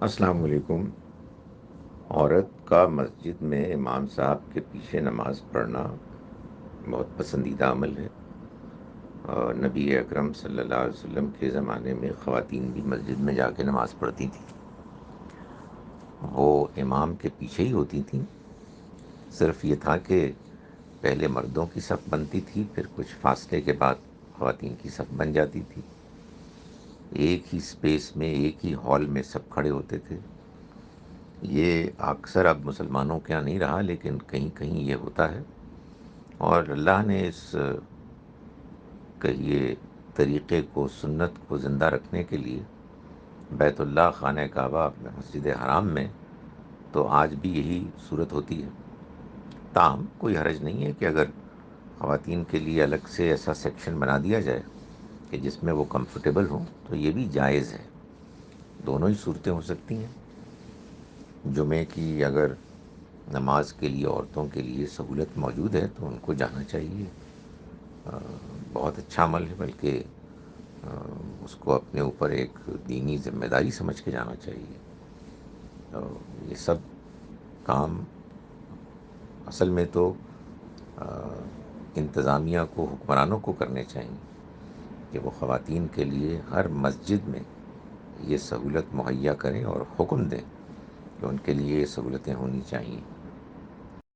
السلام علیکم۔ عورت کا مسجد میں امام صاحب کے پیچھے نماز پڑھنا بہت پسندیدہ عمل ہے، اور نبی اکرم صلی اللہ علیہ وسلم کے زمانے میں خواتین بھی مسجد میں جا کے نماز پڑھتی تھیں۔ وہ امام کے پیچھے ہی ہوتی تھیں، صرف یہ تھا کہ پہلے مردوں کی صف بنتی تھی، پھر کچھ فاصلے کے بعد خواتین کی صف بن جاتی تھی۔ ایک ہی سپیس میں، ایک ہی ہال میں سب کھڑے ہوتے تھے۔ یہ اکثر اب مسلمانوں کے یہاں نہیں رہا، لیکن کہیں کہیں یہ ہوتا ہے، اور اللہ نے اس کہیے طریقے کو، سنت کو زندہ رکھنے کے لیے بیت اللہ، خانہ کعبہ، مسجد حرام میں تو آج بھی یہی صورت ہوتی ہے۔ تاہم کوئی حرج نہیں ہے کہ اگر خواتین کے لیے الگ سے ایسا سیکشن بنا دیا جائے کہ جس میں وہ کمفرٹیبل ہوں، تو یہ بھی جائز ہے۔ دونوں ہی صورتیں ہو سکتی ہیں۔ جمعے کی اگر نماز کے لیے عورتوں کے لیے سہولت موجود ہے تو ان کو جانا چاہیے، بہت اچھا عمل ہے، بلکہ اس کو اپنے اوپر ایک دینی ذمہ داری سمجھ کے جانا چاہیے۔ یہ سب کام اصل میں تو انتظامیہ کو، حکمرانوں کو کرنے چاہیے کہ وہ خواتین کے لیے ہر مسجد میں یہ سہولت مہیا کریں اور حکم دیں کہ ان کے لیے یہ سہولتیں ہونی چاہیے۔